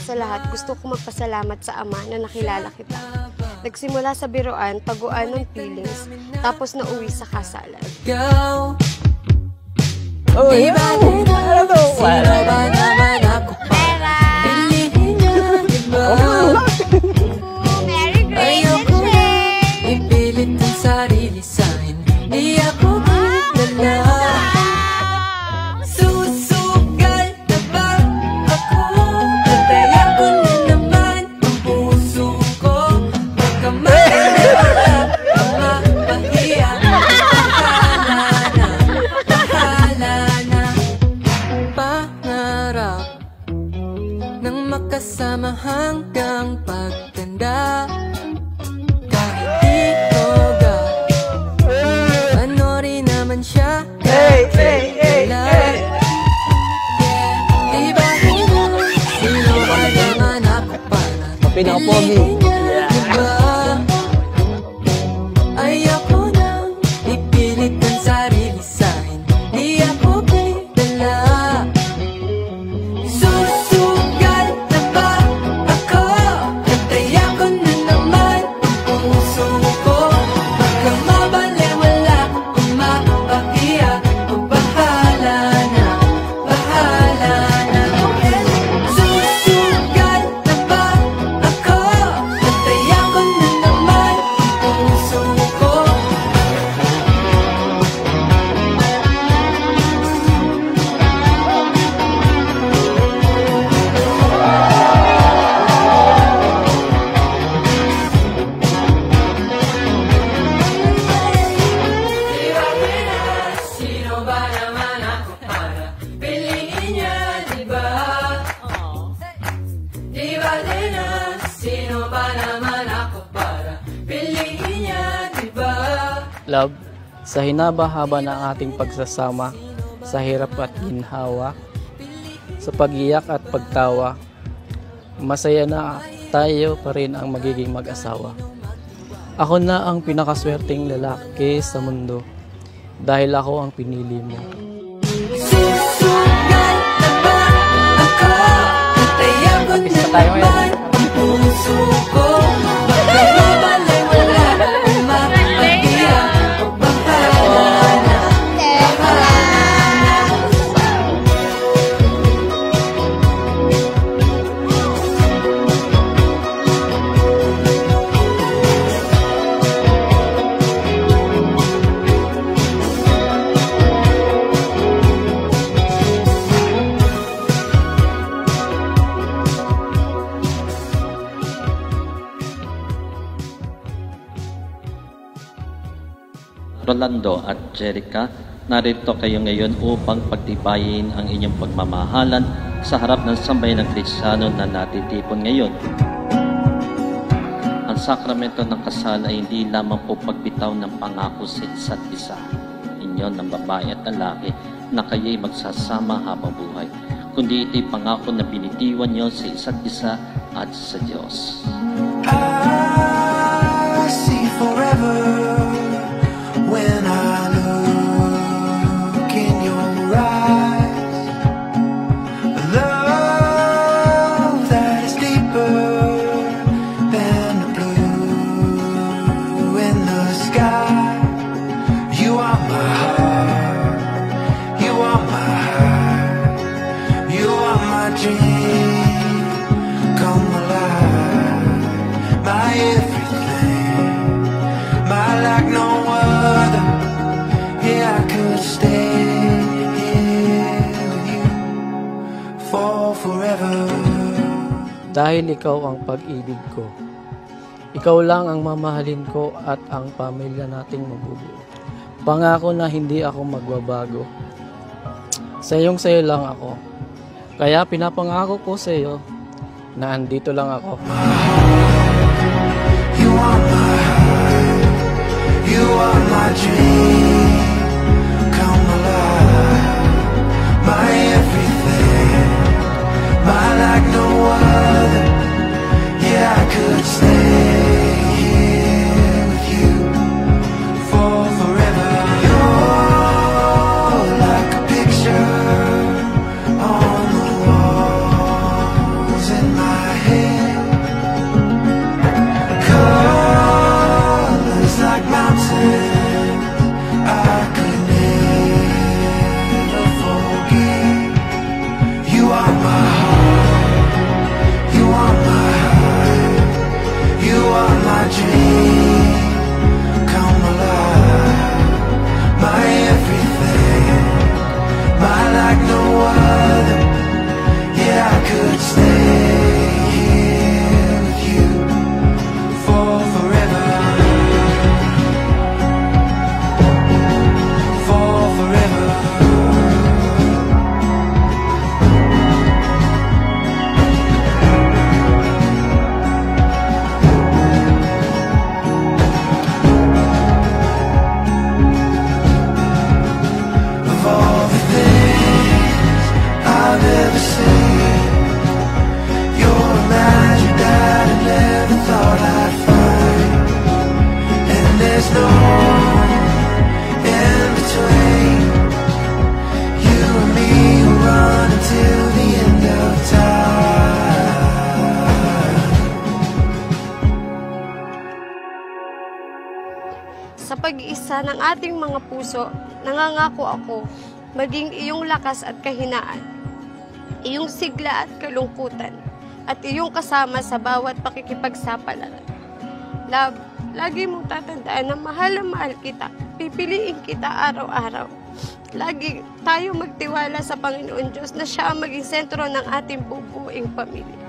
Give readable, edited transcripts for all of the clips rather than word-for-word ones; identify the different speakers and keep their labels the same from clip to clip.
Speaker 1: sa lahat, gusto ko magpasalamat sa Ama na nakilala kita. Nagsimula sa biruan, taguan ng feelings, tapos nauwi sa kasalan.
Speaker 2: Oh, yeah. Ano to? Sino ba naman ako para piliin niya, diba?
Speaker 1: Merry Grace and Shane!
Speaker 2: Ipilit ang sarili sa'kin, di ako magdala. Susugal na ba ako? Nataya ko na naman ang puso ko. Baka makalala, mapahiya. Pangarap nang makasama hanggang pagtanda. Kahit di ko ga, ano rin naman siya. Diba sino ba naman ako para piliin niya, diba? Ayoko nang ipilit ang sarili sa'kin, di ako dala. Susugal na ba ako? Nataya ko na naman ang puso ko. Baka mabalewala kung mapahiya o bahala na, bahala na. Susugal na ba ako? Nataya ko na naman ang puso ko. Sino ba naman ako para piliin niya, diba? Diba, Lena? Sino ba naman ako para piliin niya, diba?
Speaker 3: Love, sa hinaba-haba ng ating pagsasama, sa hirap at ginhawa, sa pagiyak at pagtawa, masaya na tayo pa rin ang magiging mag-asawa. Ako na ang pinakaswerteng lalaki sa mundo dahil ako ang pinili mo.
Speaker 2: Susugal na ba ako? Nataya ko na naman ang puso ko. Baka mabalewala kung mapahiya o bahala na, bahala na.
Speaker 4: Rolando at Jerica, narito kayo ngayon upang pagtibayin ang inyong pagmamahalan sa harap ng sambayan ng Kristiyano na natitipon ngayon. Ang sakramento ng kasal ay hindi lamang po pagbitaw ng pangako sa isa't isa, inyo ng babae at lalaki na kayo'y magsasama habang buhay, kundi ito'y pangako na binitiwan nyo sa isa't isa at sa Diyos.
Speaker 5: I see forever when I look in your eyes, a love that is deeper than the blue in the sky. You are my heart, you are my heart, you are my dream come alive, my everything, my like no other. Yeah, I could stay here with you for forever.
Speaker 3: Dahil ikaw ang pag-ibig ko, ikaw lang ang mamahalin ko at ang pamilya nating mabubuo. Pangako na hindi ako magbabago. Sa iyong sayo lang ako. Kaya pinapangako ko sa iyo na andito lang ako.
Speaker 5: You are my heart, you are my dream come alive, my everything, my like no other. Yeah, I could stay here with you for forever. You're like a picture on the walls in my
Speaker 1: Sa pag-iisa ng ating mga puso, nangangako ako maging iyong lakas at kahinaan, iyong sigla at kalungkutan, at iyong kasama sa bawat pakikipagsapalaran. Love, lagi mong tatandaan na mahal kita. Pipiliin kita araw-araw. Lagi tayo magtiwala sa Panginoon Diyos na siya ang maging sentro ng ating bubuing pamilya.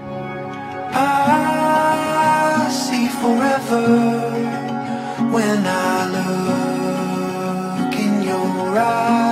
Speaker 5: I see forever when I look in your eyes.